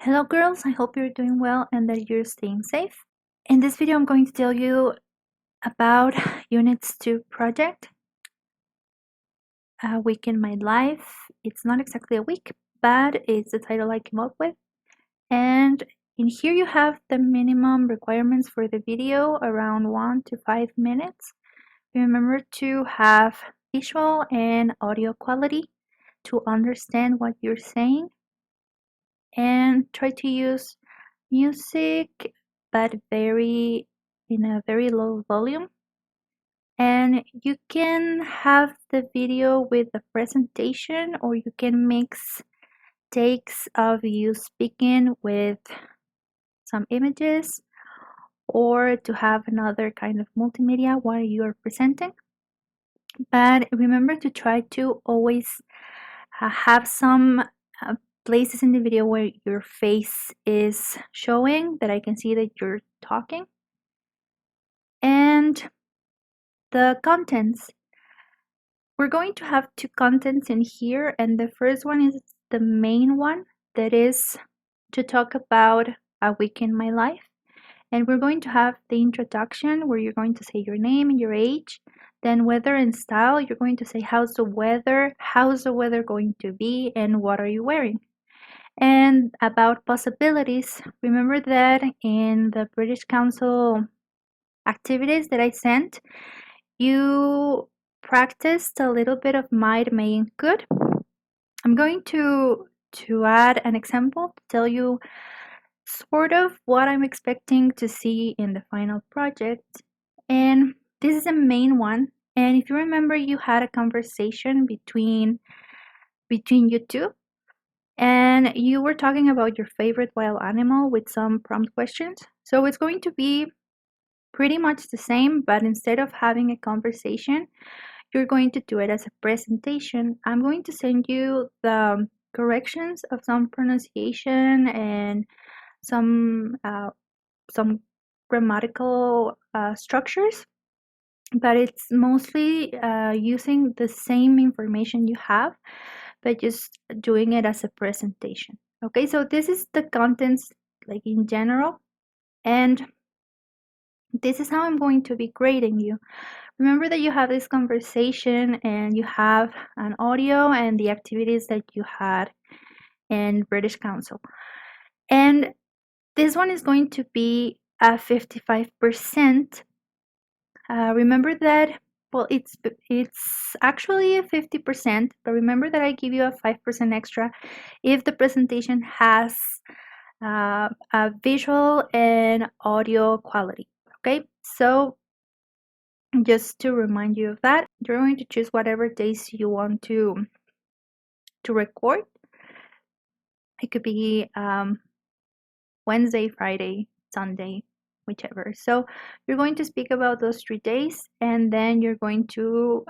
Hello girls, I hope you're doing well and that you're staying safe. In this video I'm going to tell you about Units 2 project, A Week in My Life. It's not exactly a week, but it's the title I came up with. And in here you have the minimum requirements for the video, around 1 to 5 minutes. Remember to have visual and audio quality to understand what you're saying, and try to use music but in a very low volume. And you can have the video with the presentation, or you can mix takes of you speaking with some images, or to have another kind of multimedia while you are presenting. But remember to try to always have some places in the video where your face is showing, that I can see that you're talking. And the contents. We're going to have two contents in here, and the first one is the main one, that is to talk about a week in my life. And we're going to have the introduction, where you're going to say your name and your age. Then weather and style, you're going to say how's the weather going to be, and what are you wearing. And about possibilities, remember that in the British Council activities that I sent, you practiced a little bit of might, may, and could. I'm going to add an example to tell you sort of what I'm expecting to see in the final project. And this is a main one. And if you remember, you had a conversation between you two, and you were talking about your favorite wild animal with some prompt questions. So it's going to be pretty much the same, but instead of having a conversation, you're going to do it as a presentation. I'm going to send you the corrections of some pronunciation and some grammatical structures, but it's mostly using the same information you have, but just doing it as a presentation. Okay, so this is the contents, like in general, and this is how I'm going to be grading you. Remember that you have this conversation, and you have an audio and the activities that you had in British Council. And this one is going to be a 55%. Remember that, well, it's actually a 50%, but remember that I give you a 5% extra if the presentation has a visual and audio quality. Okay, so just to remind you of that, you're going to choose whatever days you want to record. It could be Wednesday, Friday, Sunday, whichever. So you're going to speak about those 3 days, and then you're going to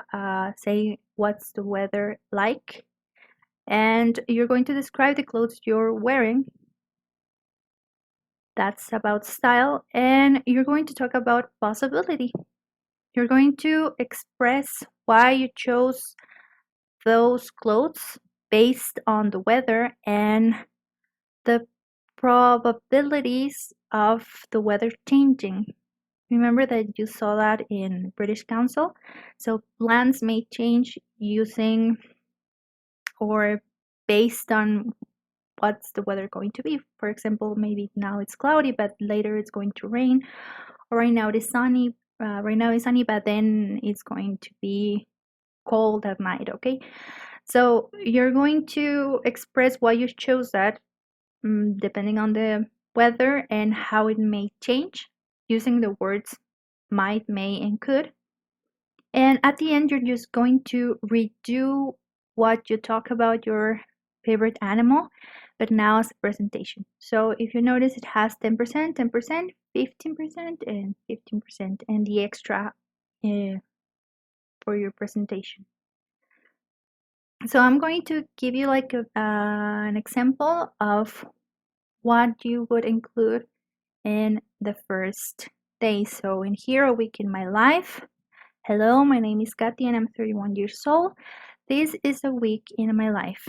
say what's the weather like, and you're going to describe the clothes you're wearing. That's about style. And you're going to talk about possibility. You're going to express why you chose those clothes based on the weather and the probabilities of the weather changing. Remember that you saw that in British Council. So plans may change using or based on what's the weather going to be. For example, maybe now it's cloudy, but later it's going to rain. Or right now it is sunny. But then it's going to be cold at night. Okay, so you're going to express why you chose that, depending on the weather and how it may change, using the words might, may, and could. And at the end, you're just going to redo what you talk about your favorite animal, but now as a presentation. So if you notice, it has 10%, 10%, 15%, and 15%, and the extra for your presentation. So I'm going to give you like an example of what you would include in the first day. So in here, a week in my life. Hello, my name is Katy and I'm 31 years old. This is a week in my life.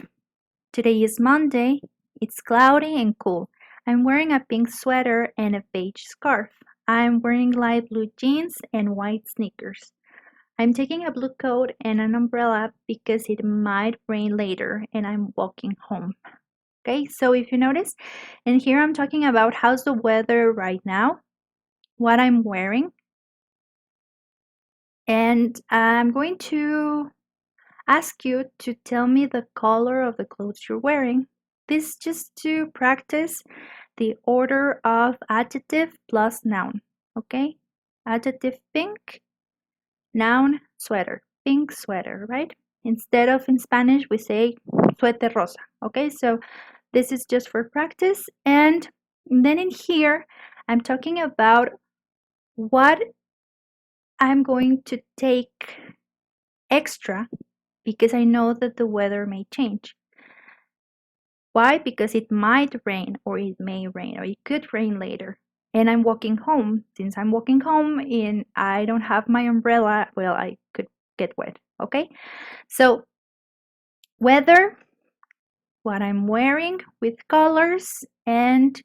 Today is Monday. It's cloudy and cool. I'm wearing a pink sweater and a beige scarf. I'm wearing light blue jeans and white sneakers. I'm taking a blue coat and an umbrella because it might rain later and I'm walking home. Okay, so if you notice, and here I'm talking about how's the weather right now, what I'm wearing, and I'm going to ask you to tell me the color of the clothes you're wearing. This just to practice the order of adjective plus noun. Okay? Adjective pink, noun sweater. Pink sweater, right? Instead of in Spanish, we say suéter rosa. Okay? So this is just for practice. And then in here, I'm talking about what I'm going to take extra because I know that the weather may change. Why? Because it might rain or it may rain or it could rain later. And I'm walking home. Since I'm walking home and I don't have my umbrella, well, I could get wet. Okay? So, weather, what I'm wearing with colors, and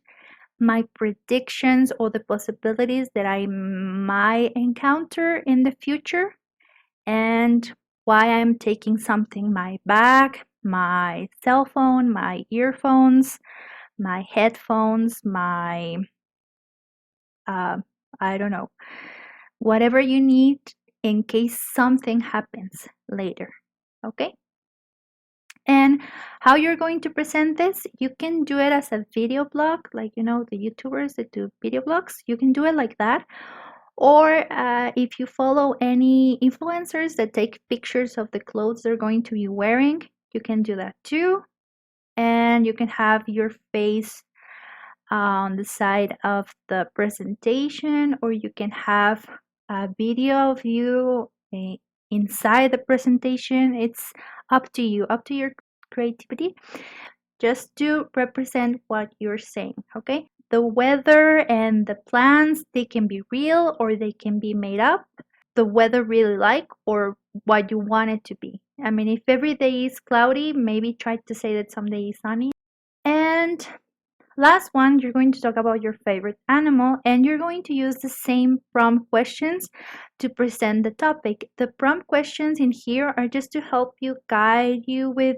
my predictions or the possibilities that I might encounter in the future, and why I'm taking something, my bag, my cell phone, my earphones, my headphones, my, uh, I don't know, whatever you need in case something happens later. Okay? And how you're going to present this, you can do it as a video blog, like the YouTubers that do video blogs. You can do it like that. Or if you follow any influencers that take pictures of the clothes they're going to be wearing, you can do that too. And you can have your face on the side of the presentation, or you can have a video of you inside the presentation. It's up to you, up to your creativity, just to represent what you're saying. Okay, the weather and the plans, they can be real or they can be made up. The weather really like or what you want it to be. I mean, if every day is cloudy, maybe try to say that someday is sunny. And last one, you're going to talk about your favorite animal, and you're going to use the same prompt questions to present the topic. The prompt questions in here are just to help you, guide you with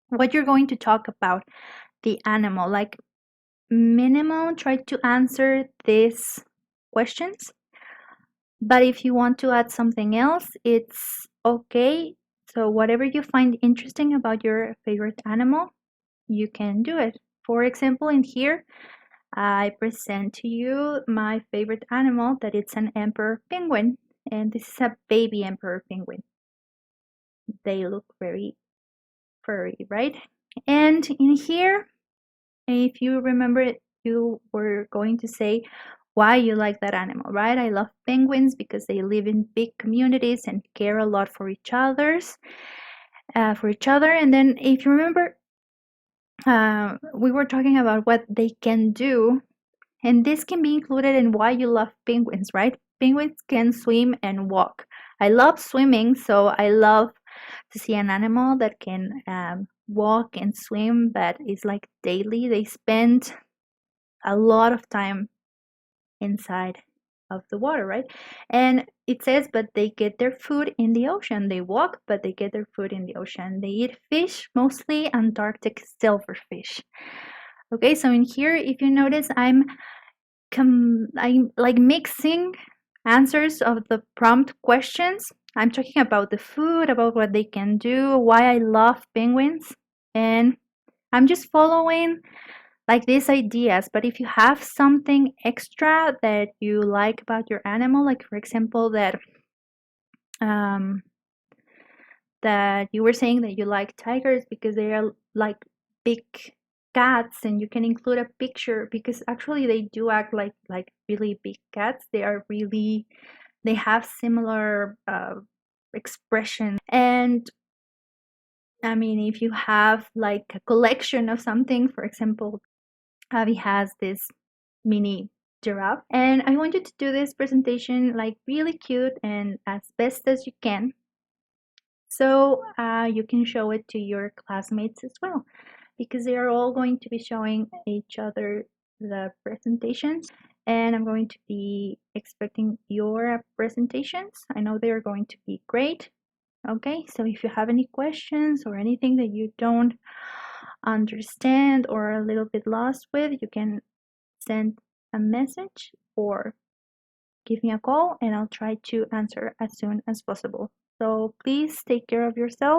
what you're going to talk about the animal. Like minimum, try to answer these questions. But if you want to add something else, it's okay. So whatever you find interesting about your favorite animal, you can do it. For example, in here, I present to you my favorite animal, that it's an emperor penguin. And this is a baby emperor penguin. They look very furry, right? And in here, if you remember it, you were going to say why you like that animal, right? I love penguins because they live in big communities and care a lot for each other's, for each other. And then if you remember, we were talking about what they can do, and this can be included in why you love penguins, right? Penguins can swim and walk. I love swimming, so I love to see an animal that can walk and swim, but it's like daily. They spend a lot of time inside of the water, right? And it says, but they get their food in the ocean. They walk, but they get their food in the ocean. They eat fish, mostly Antarctic silverfish. Okay, so in here, if you notice, I'm like mixing answers of the prompt questions. I'm talking about the food, about what they can do, why I love penguins, and I'm just following like these ideas. But if you have something extra that you like about your animal, like for example um, that you were saying that you like tigers because they are like big cats, and you can include a picture because actually they do act like really big cats. They have similar expression. And I mean, if you have like a collection of something, for example, Avi has this mini giraffe, and I want you to do this presentation like really cute and as best as you can, so you can show it to your classmates as well. because they are all going to be showing each other the presentations, and I'm going to be expecting your presentations. I know they're going to be great. Okay, so if you have any questions or anything that you don't understand or are a little bit lost with, you can send a message or give me a call and I'll try to answer as soon as possible. So please take care of yourself.